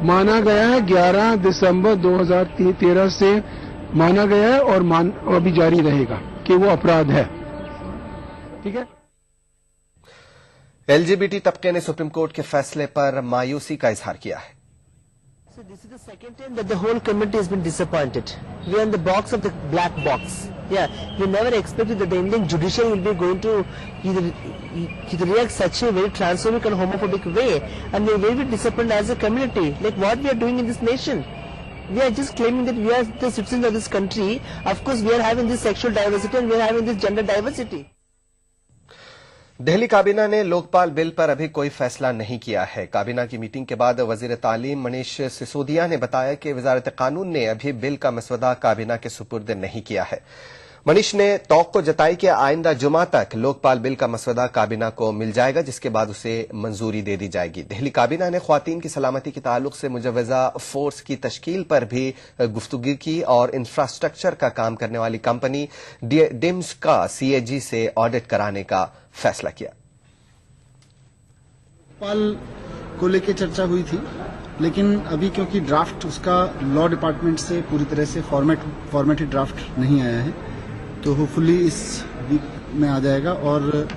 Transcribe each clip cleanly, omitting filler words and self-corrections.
माना गया है 11 दिसंबर 2013 से माना गया है और अभी जारी रहेगा कि वो अपराध है। ठीक है। एलजीबीटी तबके ने सुप्रीम कोर्ट के फैसले पर मायूसी का इजहार किया है। So this is the second time that the whole community has been disappointed. We are in the box of the black box. Yeah, we never expected that the Indian judiciary will be going to either react such a very transphobic and homophobic way, and we are very disappointed as a community. Like what we are doing in this nation. We are just claiming that we are the citizens of this country. Of course, we are having this sexual diversity and we are having this gender diversity. Delhi काबीना ने Lokpal bill पर अभी कोई फैसला नहीं किया है। काबीना की मीटिंग के बाद वजीर तालीम मनीष सिसोदिया ने बताया कि वजारत कानून ने अभी बिल का मसवदा काबीना के सुपुर्द नहीं किया है। मनीष ने तौक्को जताई कि आइंदा जुमा तक लोकपाल बिल का मसवदा काबीना को मिल जाएगा, जिसके बाद उसे मंजूरी दे दी जाएगी। दिल्ली काबीना ने ख्वातीन की सलामती के ताल्लुक से मुजव्वजा फोर्स की तश्कील पर भी गुफ्तगू की और इंफ्रास्ट्रक्चर का काम करने वाली कंपनी डिम्स का सीएजी से ऑडिट कराने का फैसला किया। लोकपाल को लेकर चर्चा हुई थी, लेकिन अभी क्योंकि ड्राफ्ट उसका लॉ डिपार्टमेंट से पूरी तरह से फॉर्मेटेड ड्राफ्ट नहीं आया है, तो होपफुली इस वीक में आ जाएगा और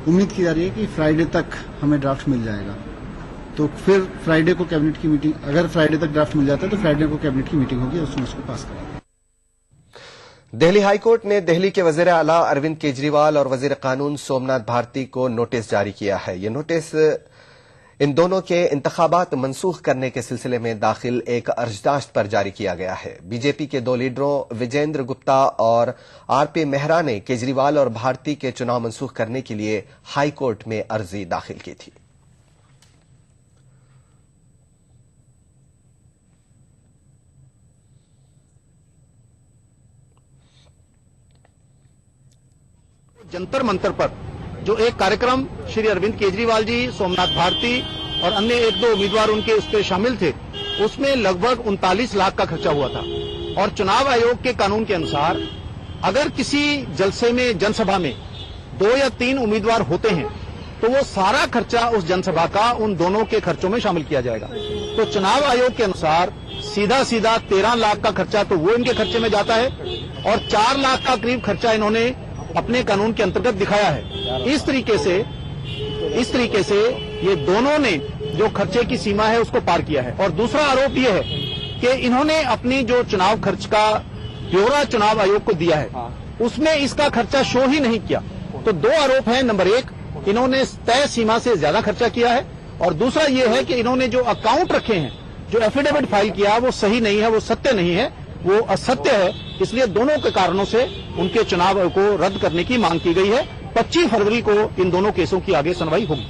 उम्मीद की जा रही है कि फ्राइडे तक हमें ड्राफ्ट मिल जाएगा। तो फिर फ्राइडे को कैबिनेट की मीटिंग, अगर फ्राइडे तक ड्राफ्ट मिल जाता है तो फ्राइडे को कैबिनेट की मीटिंग होगी और उसमें उसको पास करेंगे। दिल्ली हाईकोर्ट ने दिल्ली के वजीर आला अरविंद केजरीवाल और वजीर कानून सोमनाथ भारती को नोटिस जारी किया है। यह नोटिस इन दोनों के इंतखाबात मनसूख करने के सिलसिले में दाखिल एक अर्जदाश्त पर जारी किया गया है। बीजेपी के दो लीडरों विजेंद्र गुप्ता और आरपी मेहरा ने केजरीवाल और भारती के चुनाव मनसूख करने के लिए हाईकोर्ट में अर्जी दाखिल की थी। जंतर मंतर पर जो एक कार्यक्रम श्री अरविंद केजरीवाल जी, सोमनाथ भारती और अन्य एक दो उम्मीदवार उनके उस पर शामिल थे, उसमें लगभग 39 लाख का खर्चा हुआ था। और चुनाव आयोग के कानून के अनुसार अगर किसी जलसे में, जनसभा में 2 या 3 उम्मीदवार होते हैं तो वो सारा खर्चा उस जनसभा का उन दोनों के खर्चों में शामिल किया जाएगा। तो चुनाव आयोग के अनुसार सीधा 13 लाख का खर्चा तो वो इनके खर्चे में जाता है और 4 लाख का करीब खर्चा इन्होंने अपने कानून के अंतर्गत दिखाया है। इस तरीके से ये दोनों ने जो खर्चे की सीमा है उसको पार किया है। और दूसरा आरोप ये है कि इन्होंने अपनी जो चुनाव खर्च का ब्यौरा चुनाव आयोग को दिया है उसमें इसका खर्चा शो ही नहीं किया। तो 2 आरोप हैं। नंबर 1, इन्होंने तय सीमा से ज्यादा खर्चा किया है और दूसरा ये है कि इन्होंने जो अकाउंट रखे हैं, जो एफिडेविट फाइल किया, वो सही नहीं है, वो सत्य नहीं है, वो असत्य है। इसलिए दोनों के कारणों से उनके चुनाव को रद्द करने की मांग की गई है। 25 फरवरी को इन दोनों केसों की आगे सुनवाई होगी।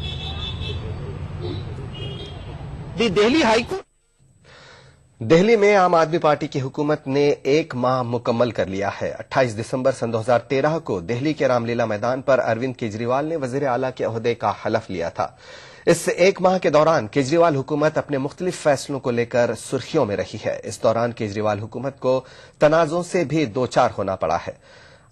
दिल्ली हाईकोर्ट दिल्ली में आम आदमी पार्टी की हुकूमत ने 1 माह मुकम्मल कर लिया है। 28 दिसंबर सन 2013 को दिल्ली के रामलीला मैदान पर अरविंद केजरीवाल ने वजीर आला के ओहदे का हलफ लिया था। इस 1 माह के दौरान केजरीवाल हुकूमत अपने मुख्तलिफ फैसलों को लेकर सुर्खियों में रही है। इस दौरान केजरीवाल हुकूमत को तनाज़ों से भी दोचार होना पड़ा है।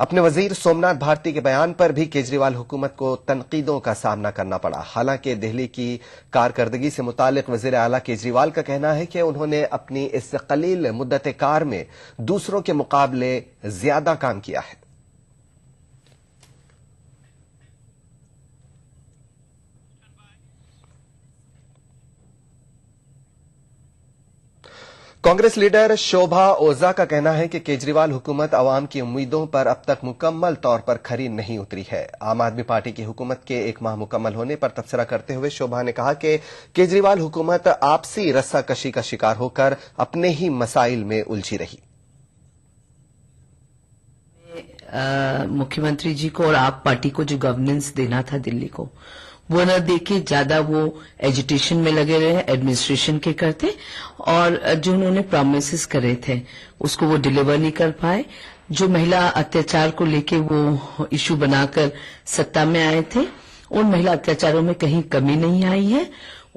अपने वजीर सोमनाथ भारती के बयान पर भी केजरीवाल हुकूमत को तनकीदों का सामना करना पड़ा। हालांकि दिल्ली की कारकर्दगी से मुतालिक वजीर आला केजरीवाल का कहना है कि उन्होंने अपनी इस कलील मुद्दत कार में दूसरों के मुकाबले ज्यादा काम किया है। कांग्रेस लीडर शोभा ओझा का कहना है कि केजरीवाल हुकूमत अवाम की उम्मीदों पर अब तक मुकम्मल तौर पर खरी नहीं उतरी है। आम आदमी पार्टी की हुकूमत के 1 माह मुकम्मल होने पर तबसरा करते हुए शोभा ने कहा कि केजरीवाल हुकूमत आपसी रस्साकशी का शिकार होकर अपने ही मसाइल में उलझी रही। मुख्यमंत्री जी को और आप पार्टी को जो गवर्नेंस देना था दिल्ली को, वो न देके ज्यादा वो एजुटेशन में लगे रहे, एडमिनिस्ट्रेशन के करते, और जो उन्होंने प्रॉमिसेस करे थे उसको वो डिलीवर नहीं कर पाए। जो महिला अत्याचार को लेके वो इशू बनाकर सत्ता में आए थे, उन महिला अत्याचारों में कहीं कमी नहीं आई है।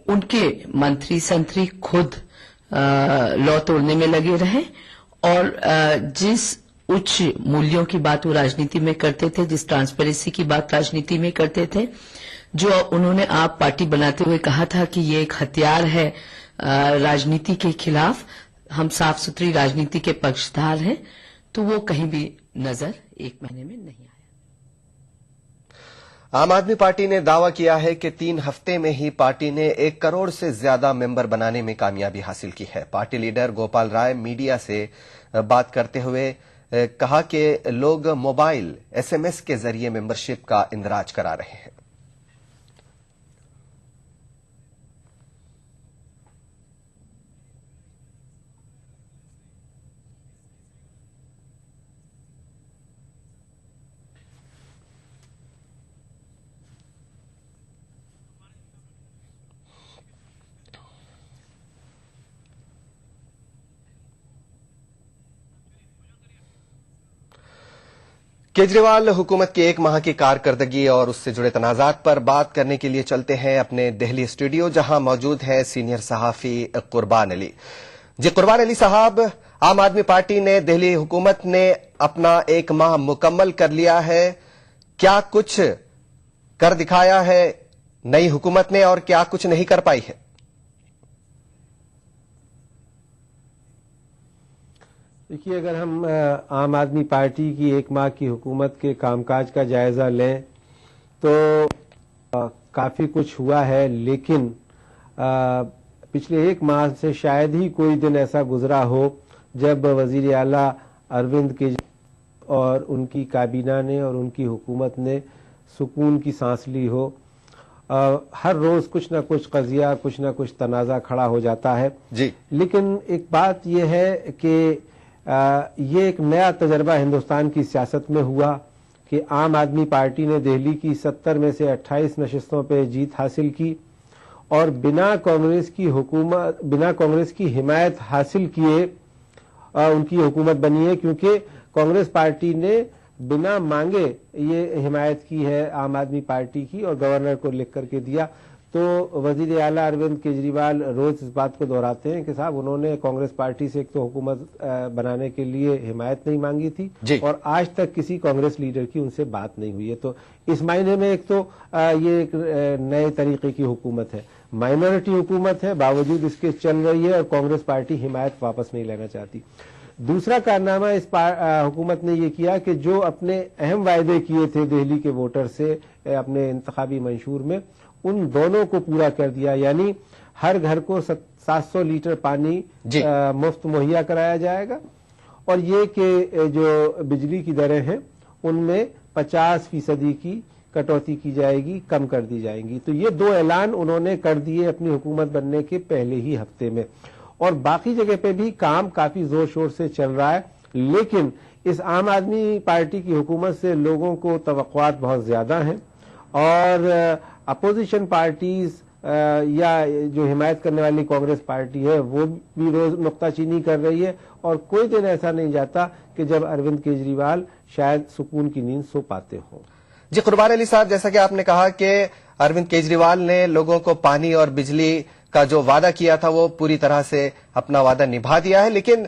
उनके मंत्री संतरी खुद लॉ तोड़ने में लगे रहे और जिस उच्च मूल्यों की बात वो राजनीति में करते थे, जिस ट्रांसपेरेंसी की बात राजनीति में करते थे, जो उन्होंने आप पार्टी बनाते हुए कहा था कि ये एक हथियार है राजनीति के खिलाफ, हम साफ सुथरी राजनीति के पक्षधार हैं, तो वो कहीं भी नजर एक महीने में नहीं आया। आम आदमी पार्टी ने दावा किया है कि 3 हफ्ते में ही पार्टी ने 1 करोड़ से ज्यादा मेंबर बनाने में कामयाबी हासिल की है। Party leader Gopal Rai media से बात करते हुए कहा कि लोग मोबाइल SMS के जरिए मेंबरशिप का इंदराज करा रहे हैं। केजरीवाल हुकूमत की 1 माह की कारकर्दगी और उससे जुड़े तनाजात पर बात करने के लिए चलते हैं अपने दिल्ली स्टूडियो, जहां मौजूद है सीनियर सहाफी कुर्बान अली। जी कुर्बान अली साहब, आम आदमी पार्टी ने दिल्ली हुकूमत ने अपना 1 माह मुकम्मल कर लिया है, क्या कुछ कर दिखाया है नई हुकूमत ने और क्या कुछ नहीं कर पाई है? देखिए, अगर हम आम आदमी पार्टी की 1 माह की हुकूमत के कामकाज का जायजा लें तो काफी कुछ हुआ है, लेकिन पिछले 1 माह से शायद ही कोई दिन ऐसा गुजरा हो जब वजीर आला अरविंद केजरीवाल और उनकी काबीना ने और उनकी हुकूमत ने सुकून की सांस ली हो। हर रोज कुछ ना कुछ कजिया, कुछ ना कुछ तनाजा खड़ा हो जाता है जी। लेकिन एक बात यह है कि ये एक नया तजर्बा हिंदुस्तान की सियासत में हुआ कि आम आदमी पार्टी ने दिल्ली की 70 में से 28 नशिस्तों पर जीत हासिल की और बिना कांग्रेस की हिमायत हासिल किए उनकी हुकूमत बनी है, क्योंकि कांग्रेस पार्टी ने बिना मांगे ये हिमायत की है आम आदमी पार्टी की और गवर्नर को लिख करके दिया। तो वजीर आला अरविंद केजरीवाल रोज इस बात को दोहराते हैं कि साहब उन्होंने कांग्रेस पार्टी से एक तो हुकूमत बनाने के लिए हिमायत नहीं मांगी थी और आज तक किसी कांग्रेस लीडर की उनसे बात नहीं हुई है। तो इस मायने में एक तो ये एक नए तरीके की हुकूमत है, माइनॉरिटी हुकूमत है, बावजूद इसके चल रही है और कांग्रेस पार्टी हिमायत वापस नहीं लेना चाहती। दूसरा कारनामा इस हुकूमत ने यह किया कि जो अपने अहम वायदे किए थे दिल्ली के वोटर से अपने इंतखाबी मंशूर में, उन दोनों को पूरा कर दिया। यानी हर घर को 700 लीटर पानी मुफ्त मुहैया कराया जाएगा और ये कि जो बिजली की दरें हैं उनमें 50% की कटौती की जाएगी, कम कर दी जाएंगी। तो ये 2 ऐलान उन्होंने कर दिए अपनी हुकूमत बनने के पहले ही हफ्ते में और बाकी जगह पे भी काम काफी जोर शोर से चल रहा है। लेकिन इस आम आदमी पार्टी की हुकूमत से लोगों को तवक्कुआत बहुत ज्यादा हैं और अपोजिशन पार्टीज या जो हिमायत करने वाली कांग्रेस पार्टी है वो भी रोज नुक्ताचीनी कर रही है और कोई दिन ऐसा नहीं जाता कि जब अरविंद केजरीवाल शायद सुकून की नींद सो पाते हों। जी कुर्बान अली साहब, जैसा कि आपने कहा कि अरविंद केजरीवाल ने लोगों को पानी और बिजली का जो वादा किया था वो पूरी तरह से अपना वादा निभा दिया है, लेकिन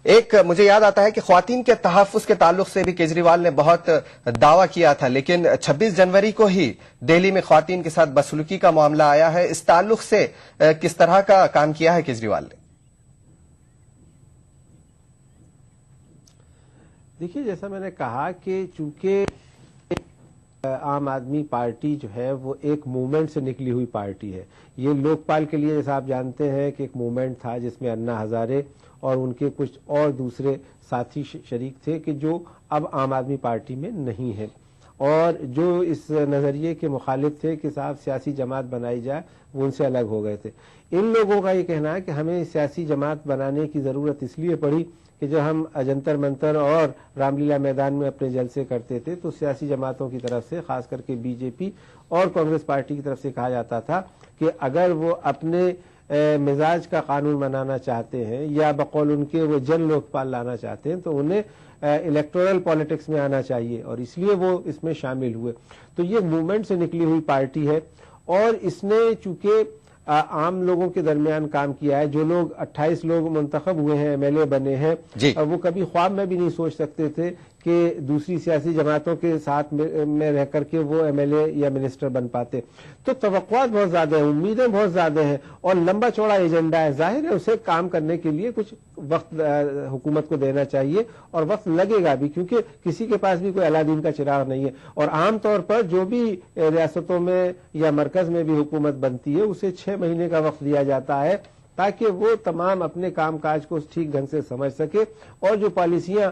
एक मुझे याद आता है कि ख्वातीन के तहफ्फुज़ के ताल्लुक से भी केजरीवाल ने बहुत दावा किया था, लेकिन 26 जनवरी को ही दिल्ली में ख्वातीन के साथ बदसलूकी का मामला आया है। इस ताल्लुक से किस तरह का काम किया है केजरीवाल ने? देखिए, जैसा मैंने कहा कि चूंकि आम आदमी पार्टी जो है वो एक मूवमेंट से निकली हुई पार्टी है। ये लोकपाल के लिए जैसा आप जानते हैं कि एक मूवमेंट था जिसमें अन्ना हजारे और उनके कुछ और दूसरे साथी शरीक थे कि जो अब आम आदमी पार्टी में नहीं है और जो इस नजरिए के मुखालिफ थे कि साहब सियासी जमात बनाई जाए, वो उनसे अलग हो गए थे। इन लोगों का ये कहना है कि हमें सियासी जमात बनाने की जरूरत इसलिए पड़ी कि जब हम जंतर मंतर और रामलीला मैदान में अपने जलसे करते थे तो सियासी जमातों की तरफ से, खास करके बीजेपी और कांग्रेस पार्टी की तरफ से कहा जाता था कि अगर वो अपने मिजाज का कानून बनाना चाहते हैं या बकौल उनके वो जन लोकपाल लाना चाहते हैं तो उन्हें इलेक्टोरल पॉलिटिक्स में आना चाहिए और इसलिए वो इसमें शामिल हुए। तो ये मूवमेंट से निकली हुई पार्टी है और इसने चूंकि आम लोगों के दरमियान काम किया है। जो लोग 28 लोग मुंतखब हुए हैं, एमएलए बने हैं, वो कभी ख्वाब में भी नहीं सोच सकते थे कि दूसरी सियासी जमातों के साथ में रह करके वो एमएलए या मिनिस्टर बन पाते। तो तवक्कुआत बहुत ज्यादा है, उम्मीदें बहुत ज्यादा हैं और लंबा चौड़ा एजेंडा है। जाहिर है उसे काम करने के लिए कुछ वक्त हुकूमत को देना चाहिए और वक्त लगेगा भी, क्योंकि किसी के पास भी कोई अलादीन का चिराग नहीं है। और आमतौर पर जो भी रियासतों में या मरकज में भी हुकूमत बनती है उसे 6 महीने का वक्त दिया जाता है ताकि वो तमाम अपने कामकाज को ठीक ढंग से समझ सके और जो पॉलिसियां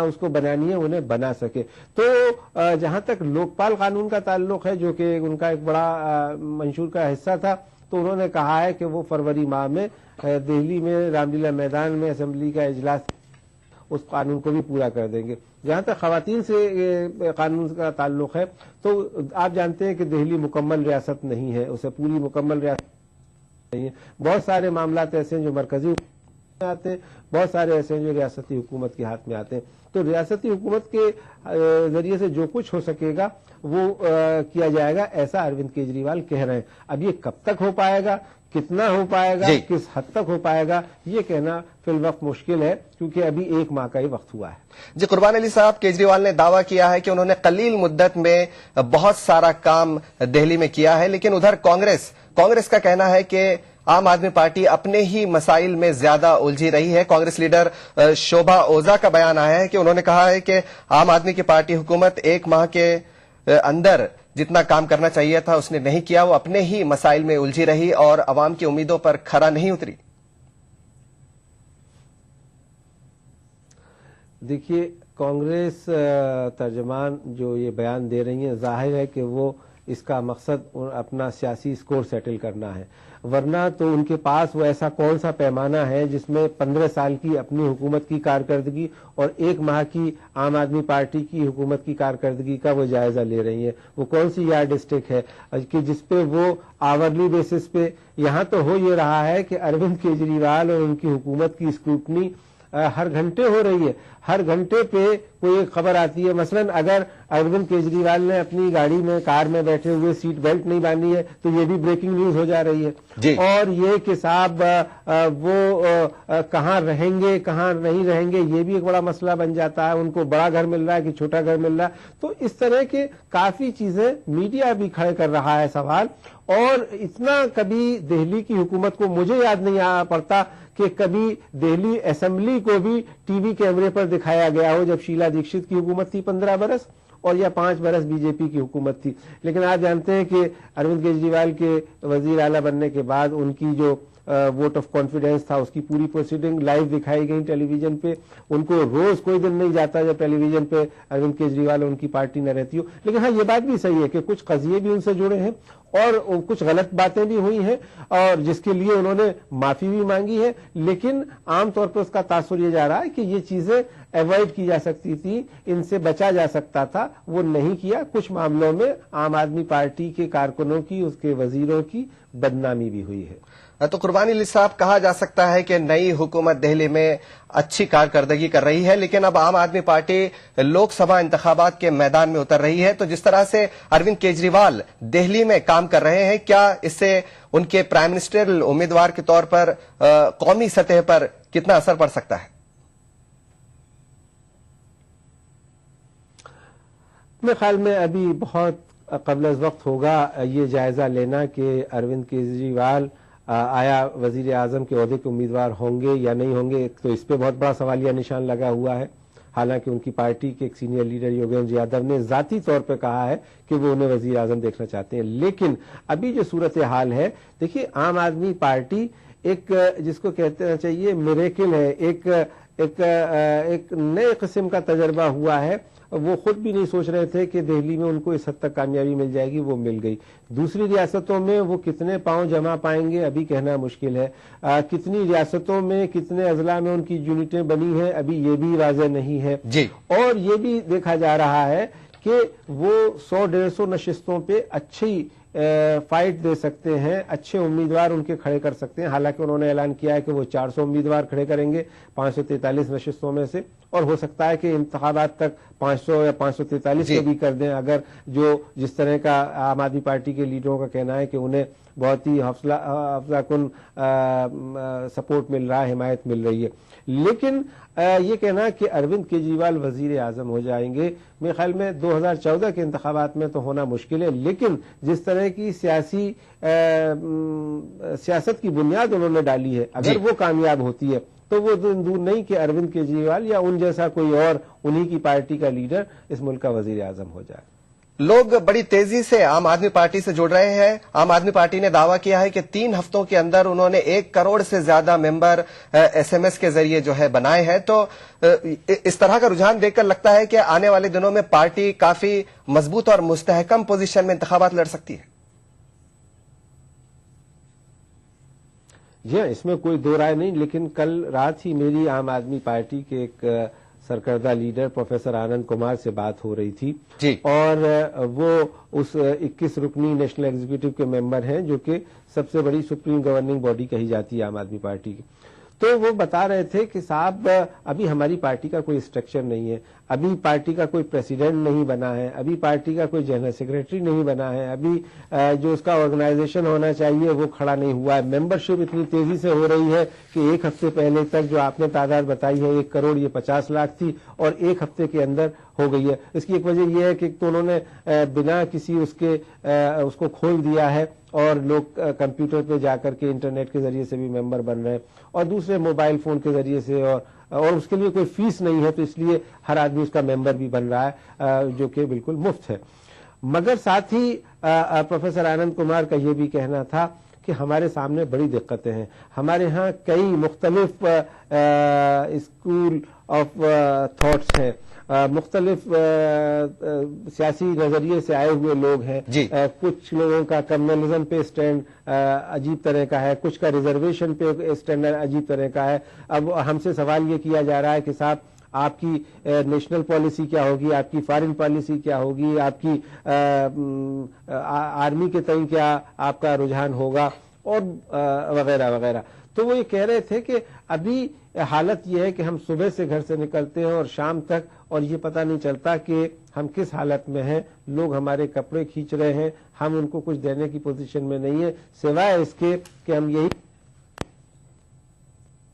उसको बनानी है उन्हें बना सके। तो जहां तक लोकपाल कानून का ताल्लुक है, जो कि उनका एक बड़ा मंशूर का हिस्सा था, तो उन्होंने कहा है कि वो फरवरी माह में दिल्ली में रामलीला मैदान में असेंबली का इजलास उस कानून को भी पूरा कर देंगे। जहां तक खवातीन से कानून का ताल्लुक है, तो आप जानते हैं कि दिल्ली मुकम्मल रियासत नहीं है, उसे पूरी मुकम्मल रियासत नहीं है। बहुत सारे मामला ऐसे हैं जो मरकजी में आते हैं, बहुत सारे ऐसे हैं जो रियासती हुकूमत के हाथ में आते हैं। तो रियासती हुकूमत के जरिए से जो कुछ हो सकेगा वो किया जाएगा, ऐसा अरविंद केजरीवाल कह रहे हैं। अब ये कब तक हो पाएगा, कितना हो पाएगा, किस हद तक हो पाएगा, ये कहना फिलवक्त मुश्किल है, क्योंकि अभी 1 माह का ही वक्त हुआ है। जी कुर्बान अली साहब, केजरीवाल ने दावा किया है कि उन्होंने कलील मुद्दत में बहुत सारा काम दिल्ली में किया है, लेकिन उधर कांग्रेस का कहना है कि आम आदमी पार्टी अपने ही मसाइल में ज्यादा उलझी रही है। कांग्रेस लीडर शोभा ओझा का बयान आया है कि उन्होंने कहा है कि आम आदमी की पार्टी हुकूमत 1 माह के अंदर जितना काम करना चाहिए था उसने नहीं किया, वो अपने ही मसाइल में उलझी रही और अवाम की उम्मीदों पर खरा नहीं उतरी। देखिए, कांग्रेस तर्जमान जो ये बयान दे रही है, जाहिर है कि वो इसका मकसद अपना सियासी स्कोर सेटल करना है, वरना तो उनके पास वो ऐसा कौन सा पैमाना है जिसमें 15 साल की अपनी हुकूमत की कारकर्दगी और 1 माह की आम आदमी पार्टी की हुकूमत की कारकर्दगी का वो जायजा ले रही है। वो कौन सी यार्ड स्टिक है कि जिसपे वो आवरली बेसिस पे, यहाँ तो हो ये रहा है कि अरविंद केजरीवाल और उनकी हुकूमत की स्क्रूटनी हर घंटे हो रही है। हर घंटे पे कोई एक खबर आती है, मसलन अगर अरविंद केजरीवाल ने अपनी गाड़ी में, कार में बैठे हुए सीट बेल्ट नहीं बांधी है तो ये भी ब्रेकिंग न्यूज हो जा रही है। और ये कि साहब वो कहाँ रहेंगे, कहाँ नहीं रहेंगे, ये भी एक बड़ा मसला बन जाता है। उनको बड़ा घर मिल रहा है कि छोटा घर मिल रहा है, तो इस तरह के काफी चीजें मीडिया भी खड़े कर रहा है सवाल। और इतना कभी दिल्ली की हुकूमत को मुझे याद नहीं आ पड़ता कि कभी दिल्ली असेंबली को भी टीवी कैमरे पर दिखाया गया हो, जब शीला दीक्षित की हुकूमत थी 15 बरस और या 5 बरस बीजेपी की हुकूमत थी। लेकिन आप जानते हैं कि अरविंद केजरीवाल के वजीर आला बनने के बाद उनकी जो वोट ऑफ कॉन्फिडेंस था, उसकी पूरी प्रोसीडिंग लाइव दिखाई गई टेलीविजन पे। उनको रोज कोई दिन नहीं जाता जब टेलीविजन पे अरविंद केजरीवाल और उनकी पार्टी न रहती हो। लेकिन हाँ, ये बात भी सही है कि कुछ कजिए भी उनसे जुड़े हैं और कुछ गलत बातें भी हुई हैं और जिसके लिए उन्होंने माफी भी मांगी है। लेकिन आमतौर पर उसका तासुर ये जा रहा है कि ये चीजें अवॉइड की जा सकती थी, इनसे बचा जा सकता था, वो नहीं किया। कुछ मामलों में आम आदमी पार्टी के कारकुनों की, उसके वजीरों की बदनामी भी हुई है। तो कुर्बानी अली साहब, कहा जा सकता है कि नई हुकूमत दिल्ली में अच्छी कारकर्दगी कर रही है, लेकिन अब आम आदमी पार्टी लोकसभा इंतखाबात के मैदान में उतर रही है। तो जिस तरह से अरविंद केजरीवाल दिल्ली में काम कर रहे हैं, क्या इससे उनके प्राइम मिनिस्टर उम्मीदवार के तौर पर कौमी सतह पर कितना असर पड़ सकता है? मेरे ख्याल में अभी बहुत कबल वक्त होगा ये जायजा लेना कि अरविंद केजरीवाल आया वजीर आजम के ओहदे के उम्मीदवार होंगे या नहीं होंगे। तो इस पे बहुत बड़ा सवालिया निशान लगा हुआ है। हालांकि उनकी पार्टी के एक सीनियर लीडर योगेंद्र यादव ने जाती तौर पे कहा है कि वो उन्हें वजीर आजम देखना चाहते हैं। लेकिन अभी जो सूरत हाल है, देखिए, आम आदमी पार्टी एक जिसको कहते चाहिए मिरेकिल है, एक नए किस्म का तजर्बा हुआ है। वो खुद भी नहीं सोच रहे थे कि दिल्ली में उनको इस हद तक कामयाबी मिल जाएगी, वो मिल गई। दूसरी रियासतों में वो कितने पांव जमा पाएंगे अभी कहना मुश्किल है। कितनी रियासतों में, कितने अजला में उनकी यूनिटें बनी हैं अभी ये भी वाज़ेह नहीं है जी। और ये भी देखा जा रहा है कि वो 100-150 नशिस्तों पे अच्छी फाइट दे सकते हैं, अच्छे उम्मीदवार उनके खड़े कर सकते हैं। हालांकि उन्होंने ऐलान किया है कि वो 400 उम्मीदवार खड़े करेंगे 543 नशिस्तों में से, और हो सकता है कि इंतखाबात तक 500 या 543 भी कर दें, अगर जो जिस तरह का आम आदमी पार्टी के लीडरों का कहना है कि उन्हें बहुत ही अफजाकुन सपोर्ट मिल रहा है, हिमायत मिल रही है। लेकिन ये कहना कि अरविंद केजरीवाल वजीर आजम हो जाएंगे, मेरे ख्याल में 2014 के इंतखाबात में तो होना मुश्किल है, लेकिन जिस तरह की सियासत की बुनियाद उन्होंने डाली है, अगर वो कामयाब होती है तो वो दिन दूर नहीं कि अरविंद केजरीवाल या उन जैसा कोई और उन्हीं की पार्टी का लीडर इस मुल्क का वजीर आजम हो जाए। लोग बड़ी तेजी से आम आदमी पार्टी से जुड़ रहे हैं। आम आदमी पार्टी ने दावा किया है कि 3 हफ्तों के अंदर उन्होंने 1 करोड़ से ज्यादा मेंबर SMS के जरिए जो है बनाए हैं। तो इस तरह का रुझान देखकर लगता है कि आने वाले दिनों में पार्टी काफी मजबूत और मुस्तहकम पोजीशन में इंतखाबात लड़ सकती है। जी, इसमें कोई दो राय नहीं, लेकिन कल रात ही मेरी आम आदमी पार्टी के एक सरकर्दा लीडर प्रोफेसर आनंद कुमार से बात हो रही थी जी। और वो उस 21 रुकनी नेशनल एग्जीक्यूटिव के मेंबर हैं, जो कि सबसे बड़ी सुप्रीम गवर्निंग बॉडी कही जाती है आम आदमी पार्टी की। तो वो बता रहे थे कि साहब अभी हमारी पार्टी का कोई स्ट्रक्चर नहीं है, अभी पार्टी का कोई प्रेसिडेंट नहीं बना है, अभी पार्टी का कोई जनरल सेक्रेटरी नहीं बना है, अभी जो उसका ऑर्गेनाइजेशन होना चाहिए वो खड़ा नहीं हुआ है। मेंबरशिप इतनी तेजी से हो रही है कि 1 हफ्ते पहले तक जो आपने तादाद बताई है 1 करोड़ ये 50 लाख थी और 1 हफ्ते के अंदर हो गई है। इसकी एक वजह यह है कि तो उन्होंने बिना किसी उसको खोल दिया है और लोग कंप्यूटर पे जाकर के इंटरनेट के जरिए से भी मेंबर बन रहे हैं और दूसरे मोबाइल फोन के जरिए से, और उसके लिए कोई फीस नहीं है, तो इसलिए हर आदमी उसका मेंबर भी बन रहा है, जो कि बिल्कुल मुफ्त है। मगर साथ ही प्रोफेसर आनंद कुमार का ये भी कहना था कि हमारे सामने बड़ी दिक्कतें हैं। हमारे यहाँ कई मुख्तलिफ स्कूल ऑफ थॉट्स हैं, मुख्तलिफ सियासी नजरिए से आए हुए लोग हैं। कुछ लोगों का कम्युनलिज्म पे स्टैंड अजीब तरह का है, कुछ का रिजर्वेशन पे स्टैंड अजीब तरह का है। अब हमसे सवाल ये किया जा रहा है कि साहब आपकी नेशनल पॉलिसी क्या होगी, आपकी फॉरेन पॉलिसी क्या होगी, आपकी आर्मी के तय क्या आपका रुझान होगा, और वगैरह वगैरह। तो वो ये कह रहे थे कि अभी हालत ये है कि हम सुबह से घर से निकलते हैं और शाम तक, और ये पता नहीं चलता कि हम किस हालत में हैं। लोग हमारे कपड़े खींच रहे हैं, हम उनको कुछ देने की पोजीशन में नहीं है, सिवाय इसके कि हम ये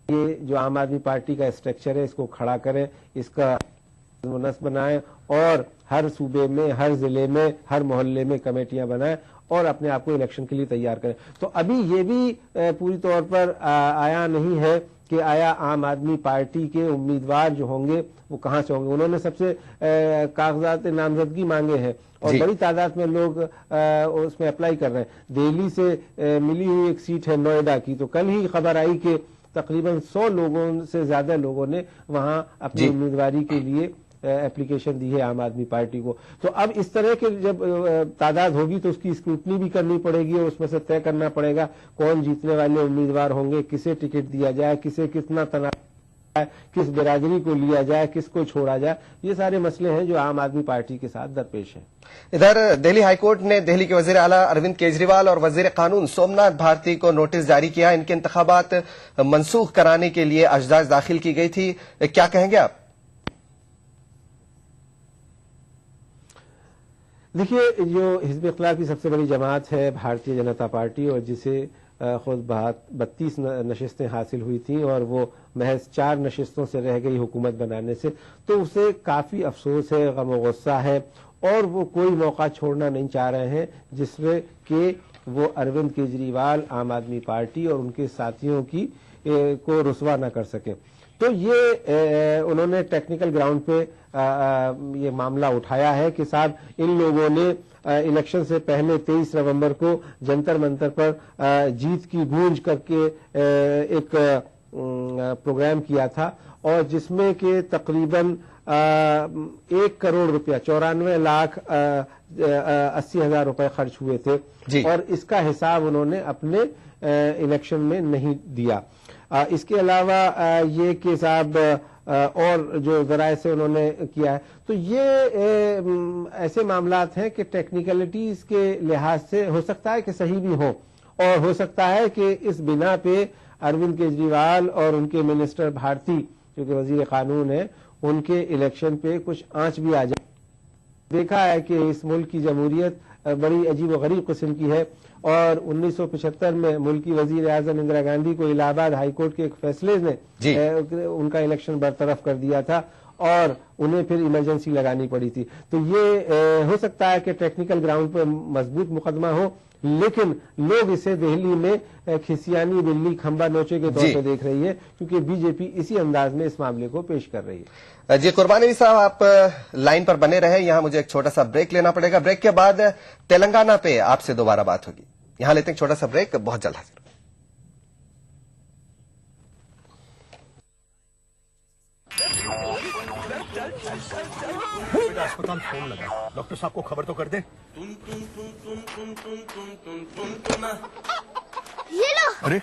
जो आम आदमी पार्टी का स्ट्रक्चर है इसको खड़ा करें, इसका मुनस्ब बनाएं और हर सूबे में, हर जिले में, हर मोहल्ले में कमेटियां बनाएं और अपने आप को इलेक्शन के लिए तैयार करें। तो अभी ये भी पूरी तौर पर आया नहीं है कि आया आम आदमी पार्टी के उम्मीदवार जो होंगे वो कहां से होंगे। उन्होंने सबसे कागजात नामजदगी मांगे हैं और बड़ी तादाद में लोग उसमें अप्लाई कर रहे हैं। दिल्ली से मिली हुई एक सीट है नोएडा की, तो कल ही खबर आई कि तकरीबन 100 लोगों से ज्यादा लोगों ने वहां अपनी उम्मीदवारी के लिए एप्लीकेशन दी है आम आदमी पार्टी को। तो अब इस तरह के जब तादाद होगी तो उसकी स्क्रूटनी भी करनी पड़ेगी और उसमें से तय करना पड़ेगा कौन जीतने वाले उम्मीदवार होंगे, किसे टिकट दिया जाए, किसे कितना तनाव, किस बिरादरी को लिया जाए, किसको छोड़ा जाए। ये सारे मसले हैं जो आम आदमी पार्टी के साथ दरपेश हैं। इधर दिल्ली हाईकोर्ट ने दिल्ली के वजीर आला अरविंद केजरीवाल और वजीर कानून सोमनाथ भारती को नोटिस जारी किया। इनके इंतखाबात मनसूख कराने के लिए अजदाज दाखिल की गई थी। क्या कहेंगे आप? देखिए, जो हिज़्ब इख्तिलाफ की सबसे बड़ी जमात है भारतीय जनता पार्टी, और जिसे खुद 32 नशिस्तें हासिल हुई थी और वो महज 4 नशिस्तों से रह गई हुकूमत बनाने से, तो उसे काफी अफसोस है, गम और गुस्सा है और वो कोई मौका छोड़ना नहीं चाह रहे हैं जिसमें कि वो अरविंद केजरीवाल, आम आदमी पार्टी और उनके साथियों की को रुसवा न कर सके। तो ये उन्होंने टेक्निकल ग्राउंड पे ये मामला उठाया है कि साहब इन लोगों ने इलेक्शन से पहले 23 नवंबर को जंतर मंतर पर जीत की गूंज करके एक प्रोग्राम किया था और जिसमें कि तकरीबन 1 करोड़ रुपया 94,80,000 रुपए खर्च हुए थे और इसका हिसाब उन्होंने अपने इलेक्शन में नहीं दिया। इसके अलावा ये कि साहब और जो जराए से उन्होंने किया है, तो ये ऐसे मामलात हैं कि टेक्निकलिटीज के लिहाज से हो सकता है कि सही भी हो और हो सकता है कि इस बिना पे अरविंद केजरीवाल और उनके मिनिस्टर भारती जो कि वजीर कानून है उनके इलेक्शन पे कुछ आंच भी आ जाए। देखा है कि इस मुल्क की जमहूरियत बड़ी अजीब व गरीब किस्म की है और 1975 में मुल्की वजीर आजम इंदिरा गांधी को इलाहाबाद हाईकोर्ट के एक फैसले ने उनका इलेक्शन बरतरफ कर दिया था और उन्हें फिर इमरजेंसी लगानी पड़ी थी। तो ये हो सकता है कि टेक्निकल ग्राउंड पर मजबूत मुकदमा हो, लेकिन लोग इसे दिल्ली में खिसियानी बिल्ली खंबा नोचे के तौर पर देख रही है, क्योंकि बीजेपी इसी अंदाज में इस मामले को पेश कर रही है। जी कुर्बानी साहब, आप लाइन पर बने रहे। यहां मुझे एक छोटा सा ब्रेक लेना पड़ेगा। ब्रेक के बाद तेलंगाना पे आपसे दोबारा बात होगी। यहां लेते हैं छोटा सा ब्रेक, बहुत जल्द हाजिर। अस्पताल फोन लगा, डॉक्टर साहब को खबर तो कर दे। ये लो। अरे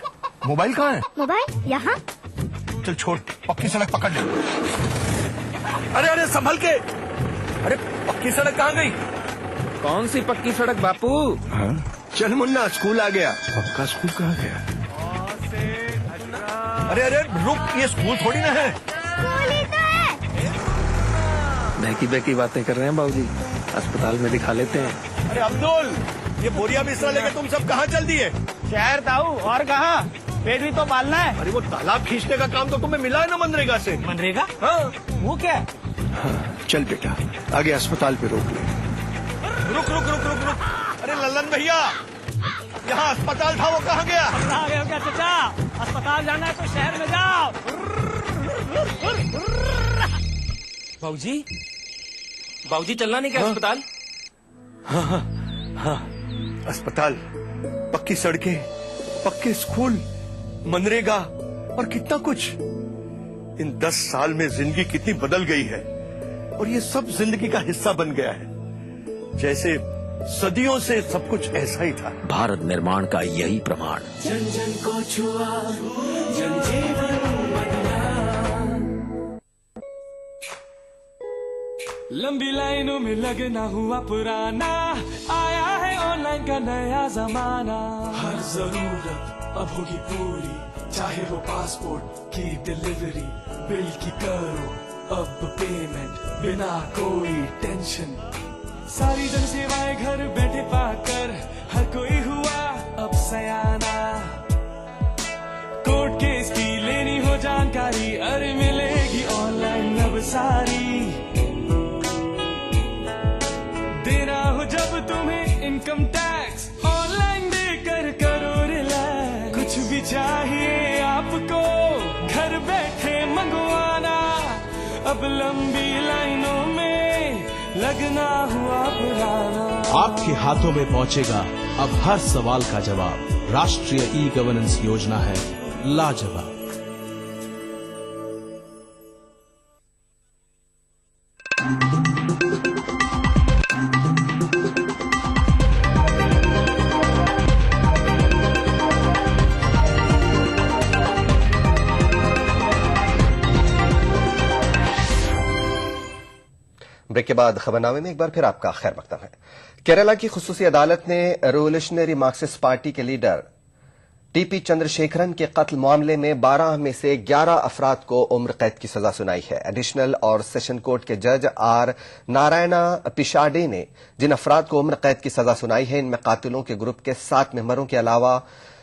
मोबाइल कहाँ है? मोबाइल यहाँ। चल छोड़, पक्की सड़क पकड़ ले। अरे अरे संभल के। अरे पक्की सड़क कहाँ गई? कौन सी पक्की सड़क बापू? हाँ? चल मुन्ना, स्कूल आ गया। पक्का स्कूल कहाँ गया? अरे अरे रुक, ये स्कूल थोड़ी ना है। बहकी बहकी बातें कर रहे हैं बाबूजी, अस्पताल में दिखा लेते हैं। अरे अब्दुल, ये बोरिया बिस्तरा लेके तुम सब कहाँ चल दिए? शहर ताऊ, और कहाँ? पेट भी तो पालना है। अरे वो तालाब खींचने का काम तो तुम्हें मिला है ना मनरेगा से। मनरेगा? हाँ। वो क्या? हाँ, चल बेटा, आगे अस्पताल पे रोक ले। रुक रुक रुक रुक रुक। अरे लल्लन भैया, यहाँ अस्पताल था, वो कहाँ गया? आ गए हो क्या चाचा? अस्पताल जाना है तो शहर में जाओ। बाबूजी, बाबूजी चलना नहीं क्या अस्पताल? हाँ हाँ हाँ, अस्पताल, पक्की सड़कें, पक्के स्कूल, मनरेगा और कितना कुछ। इन 10 साल में जिंदगी कितनी बदल गई है और ये सब जिंदगी का हिस्सा बन गया है, जैसे सदियों से सब कुछ ऐसा ही था। भारत निर्माण का यही प्रमाण। जन जन को छुआ, जन जीवन बदला। लंबी लाइनों में लगना हुआ पुराना, आया है ऑनलाइन का नया जमाना। हर जरूरत अब होगी पूरी, चाहे वो पासपोर्ट की डिलीवरी, बिल की करो अब पेमेंट बिना कोई टेंशन। सारी जन सेवाएं घर बैठे पाकर हर कोई हुआ अब सयाना। कोर्ट केस की लेनी हो जानकारी, अरे मिलेगी ऑनलाइन अब सारी। देना हो जब तुम्हें इनकम टैक्स, ऑनलाइन देकर करो रिलैक्स। कुछ भी चाहिए आपको घर बैठे मंगवाना, अब लंबी लाइनों में लगना हुआ पुराना। आपके हाथों में पहुंचेगा अब हर सवाल का जवाब। राष्ट्रीय ई गवर्नेंस योजना है लाजवाब। ब्रेक के बाद खबरनामे में एक बार फिर आपका खैर मकदम है। केरला की खुसूसी अदालत ने रिवोल्यूशनरी मार्क्सिस्ट पार्टी के लीडर टीपी चंद्रशेखरन के कत्ल मामले में 12 में से 11 अफराद को उम्र कैद की सजा सुनाई है। एडिशनल और सेशन कोर्ट के जज आर नारायणा पिशाडे ने जिन अफराद को उम्र कैद की सजा सुनाई है, इनमें कातिलों के ग्रुप के 7 मेंबरों के अलावा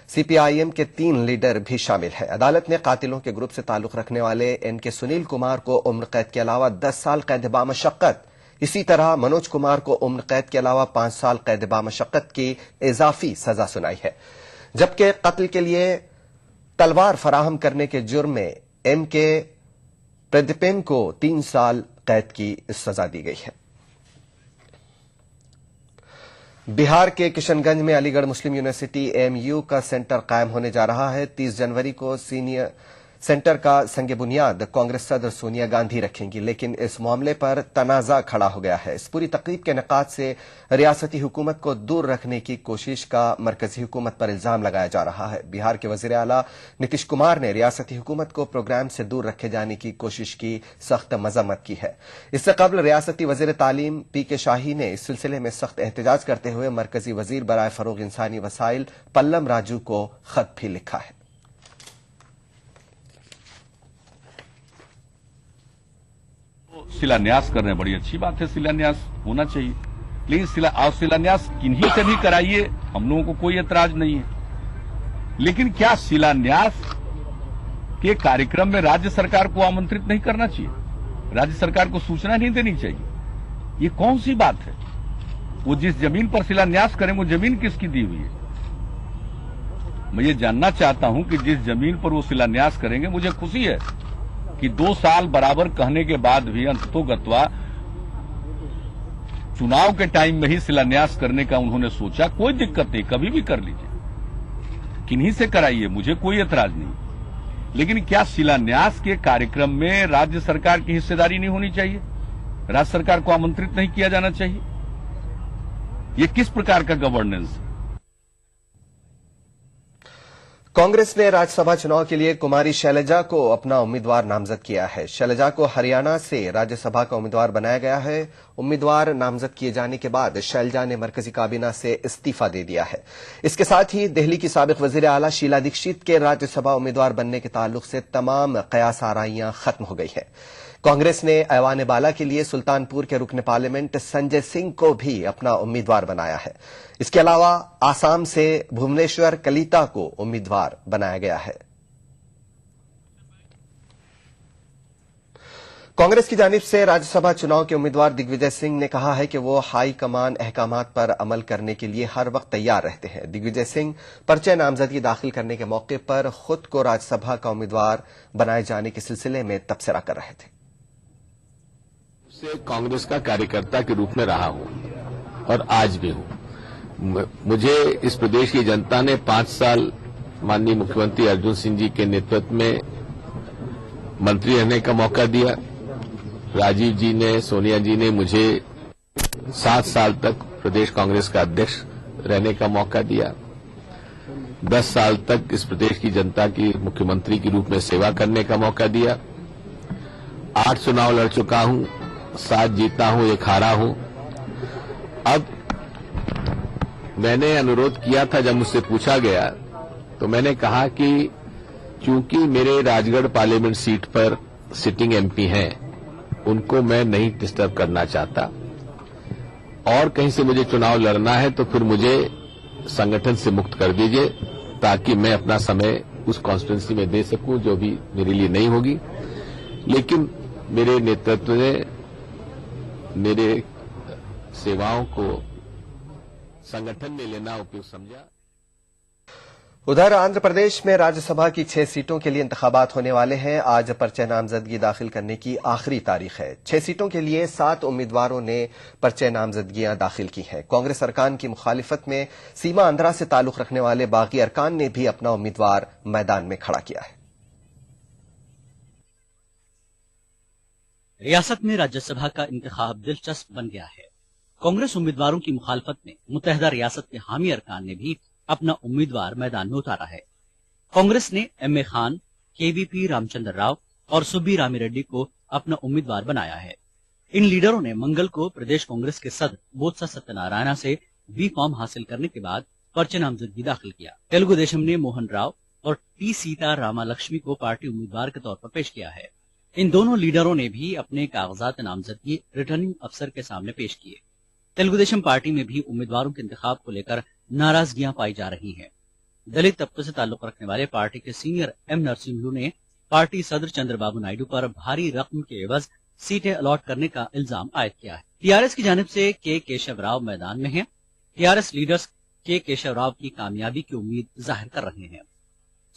सीपीआईएम के 3 लीडर भी शामिल है। अदालत ने कातिलों के ग्रुप से ताल्लुक रखने वाले एनके सुनील कुमार को उम्र कैद के अलावा 10 साल कैद बामशक्कत, इसी तरह मनोज कुमार को उम्र कैद के अलावा 5 साल कैद बामशक्कत की इजाफी सजा सुनाई है। जबकि कत्ल के लिए तलवार फराहम करने के जुर्म में एमके प्रदीपेन को 3 साल कैद की सजा दी गई है। बिहार के किशनगंज में अलीगढ़ मुस्लिम यूनिवर्सिटी एएमयू का सेंटर कायम होने जा रहा है। 30 जनवरी को सीनियर सेंटर का संग बुनियाद कांग्रेस सदर सोनिया गांधी रखेंगी, लेकिन इस मामले पर तनाजा खड़ा हो गया है। इस पूरी तकरीब के निकात से रियासती हुकूमत को दूर रखने की कोशिश का मरकजी हुकूमत पर इल्जाम लगाया जा रहा है। बिहार के वजीर आला नीतीश कुमार ने रियासती हुकूमत को प्रोग्राम से दूर रखे जाने की कोशिश की सख्त मजम्मत की है। इससे कबल रियासती वजीर तालीम पीके शाही ने इस सिलसिले में सख्त एहतजाज करते हुए मरकजी वजीर बराए फरोग इंसानी वसाइल पल्लम राजू को खत भी लिखा है। शिलान्यास कर रहे हैं, बड़ी अच्छी बात है, शिलान्यास होना चाहिए। लेकिन शिलान्यास किन्हीं से भी कराइए, हम लोगों को कोई एतराज नहीं है। लेकिन क्या शिलान्यास के कार्यक्रम में राज्य सरकार को आमंत्रित नहीं करना चाहिए? राज्य सरकार को सूचना नहीं देनी चाहिए? ये कौन सी बात है? वो जिस जमीन पर शिलान्यास करें, वो जमीन किसकी दी हुई है? मैं ये जानना चाहता हूं कि जिस जमीन पर वो शिलान्यास करेंगे, मुझे खुशी है कि 2 साल बराबर कहने के बाद भी अंततोगत्वा चुनाव के टाइम में ही शिलान्यास करने का उन्होंने सोचा। कोई दिक्कत नहीं, कभी भी कर लीजिए, किन्हीं से कराइए, मुझे कोई एतराज नहीं। लेकिन क्या शिलान्यास के कार्यक्रम में राज्य सरकार की हिस्सेदारी नहीं होनी चाहिए? राज्य सरकार को आमंत्रित नहीं किया जाना चाहिए? ये किस प्रकार का गवर्नेंस है? कांग्रेस ने राज्यसभा चुनाव के लिए कुमारी शैलजा को अपना उम्मीदवार नामजद किया है। शैलजा को हरियाणा से राज्यसभा का उम्मीदवार बनाया गया है। उम्मीदवार नामजद किए जाने के बाद शैलजा ने मरकजी काबीना से इस्तीफा दे दिया है। इसके साथ ही दिल्ली की साबिक वजीर आला शीला दीक्षित के राज्यसभा उम्मीदवार बनने के ताल्लुक से तमाम कयास आराइयां खत्म हो गई है। कांग्रेस ने ऐवान बाला के लिए सुल्तानपुर के रुकन पार्लियामेंट संजय सिंह को भी अपना उम्मीदवार बनाया है। इसके अलावा आसाम से भुवनेश्वर कलिता को उम्मीदवार बनाया गया है। कांग्रेस की जानिब से राज्यसभा चुनाव के उम्मीदवार दिग्विजय सिंह ने कहा है कि वो हाई कमान अहकामात पर अमल करने के लिए हर वक्त तैयार रहते हैं। दिग्विजय सिंह पर्चे नामजदगी दाखिल करने के मौके पर खुद को राज्यसभा का उम्मीदवार बनाए जाने के सिलसिले में तबसरा कर रहे थे। से कांग्रेस का कार्यकर्ता के रूप में रहा हूं और आज भी हूं। मुझे इस प्रदेश की जनता ने 5 साल माननीय मुख्यमंत्री अर्जुन सिंह जी के नेतृत्व में मंत्री रहने का मौका दिया। राजीव जी ने, सोनिया जी ने मुझे 7 साल तक प्रदेश कांग्रेस का अध्यक्ष रहने का मौका दिया। 10 साल तक इस प्रदेश की जनता की मुख्यमंत्री के रूप में सेवा करने का मौका दिया। 8 चुनाव लड़ चुका हूं, 7 जीता हूं, 1 हारा हूं। अब मैंने अनुरोध किया था, जब मुझसे पूछा गया तो मैंने कहा कि चूंकि मेरे राजगढ़ पार्लियामेंट सीट पर सिटिंग एमपी हैं, उनको मैं नहीं डिस्टर्ब करना चाहता और कहीं से मुझे चुनाव लड़ना है तो फिर मुझे संगठन से मुक्त कर दीजिए, ताकि मैं अपना समय उस कॉन्स्टिट्यूंसी में दे सकूं जो भी मेरे लिए नहीं होगी। लेकिन मेरे नेतृत्व ने मेरे सेवाओं को संगठन में लेना उपयुक्त समझा। उधर आंध्र प्रदेश में राज्यसभा की 6 सीटों के लिए इंतखाबात होने वाले हैं। आज पर्चे नामजदगी दाखिल करने की आखिरी तारीख है। 6 सीटों के लिए 7 उम्मीदवारों ने पर्चे नामजदगियां दाखिल की हैं। कांग्रेस अरकान की मुखालिफत में सीमा आंध्रा से ताल्लुक रखने वाले बागी अरकान ने भी अपना उम्मीदवार मैदान में खड़ा किया है। रियासत में राज्यसभा का इंतखाब दिलचस्प बन गया है। कांग्रेस उम्मीदवारों की मुखालफत में मुत्तहदा रियासत के हामी अरकान ने भी अपना उम्मीदवार मैदान में उतारा है। कांग्रेस ने एम.ए. खान, केवीपी रामचंद्र राव और सुब्बी रामी रेड्डी को अपना उम्मीदवार बनाया है। इन लीडरों ने मंगल को प्रदेश कांग्रेस के सदर बोत्सा सत्यनारायणा से बी फॉर्म हासिल करने के बाद पर्चे नामजदगी दाखिल किया। तेलुगु देशम ने मोहन राव और टी सीता रामालक्ष्मी को पार्टी उम्मीदवार के तौर पर पेश किया है। इन दोनों लीडरों ने भी अपने कागजात नामजदगी रिटर्निंग अफसर के सामने पेश किए। तेलुगु देशम पार्टी में भी उम्मीदवारों के इंतखाब को लेकर नाराजगियां पाई जा रही हैं। दलित तबके से ताल्लुक रखने वाले पार्टी के सीनियर एम नरसिम्हलू ने पार्टी सदर चंद्रबाबू नायडू पर भारी रकम के एवज सीटें अलॉट करने का इल्जाम आयद किया है। टीआरएस की जानिब से के केशव राव मैदान में हैं। टीआरएस लीडर्स के केशव राव की कामयाबी की उम्मीद जाहिर कर रहे हैं।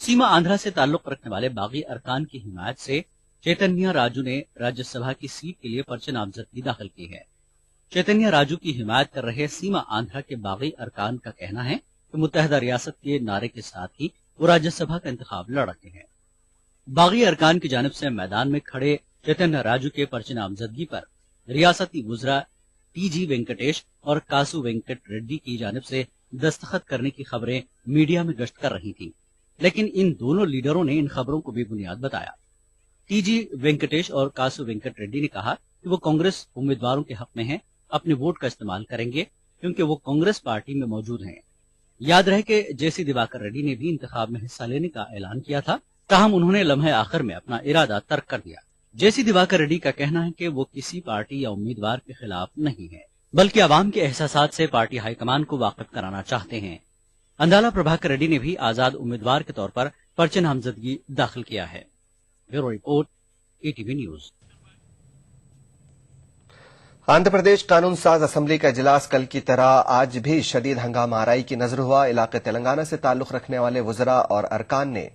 सीमा आंध्रा से ताल्लुक रखने वाले बागी अरकान की हिमायत से चैतन्य राजू ने राज्यसभा की सीट के लिए पर्चे नामजदगी दाखिल की है। चैतन्य राजू की हिमायत कर रहे सीमा आंध्रा के बागी अरकान का कहना है कि मुत्तहदा रियासत के नारे के साथ ही वो राज्यसभा का इंतखाब लड़ रहे हैं। बागी अरकान की जानिब से मैदान में खड़े चैतन्य राजू के पर्चे नामजदगी पर रियासती वुजरा टीजी वेंकटेश और कासू वेंकट रेड्डी की जानिब से दस्तखत करने की खबरें मीडिया में गश्त कर रही थी, लेकिन इन दोनों लीडरों ने इन खबरों को बेबुनियाद बताया। टीजी वेंकटेश और कासू वेंकट रेड्डी ने कहा कि वो कांग्रेस उम्मीदवारों के हक में हैं, अपने वोट का इस्तेमाल करेंगे क्योंकि वो कांग्रेस पार्टी में मौजूद हैं। याद रहे कि जेसी दिवाकर रेड्डी ने भी इंतखाब में हिस्सा लेने का ऐलान किया था, ताहम उन्होंने लम्हे आखिर में अपना इरादा तर्क कर दिया। जेसी दिवाकर रेड्डी का कहना है कि वो किसी पार्टी या उम्मीदवार के खिलाफ नहीं है। बल्कि आवाम के एहसासात से पार्टी हाईकमान को वाकिफ कराना चाहते हैं। अंदाला प्रभाकर रेड्डी ने भी आजाद उम्मीदवार के तौर पर पर्चे नामजदगी दाखिल किया है। Bureau report, ETV news. Andhra Pradesh कानून साज असेंबली का इजलास कल की तरह आज भी शदीद हंगामा आराई की नजर हुआ। इलाके तेलंगाना से ताल्लुक रखने वाले वुजरा और अरकान ने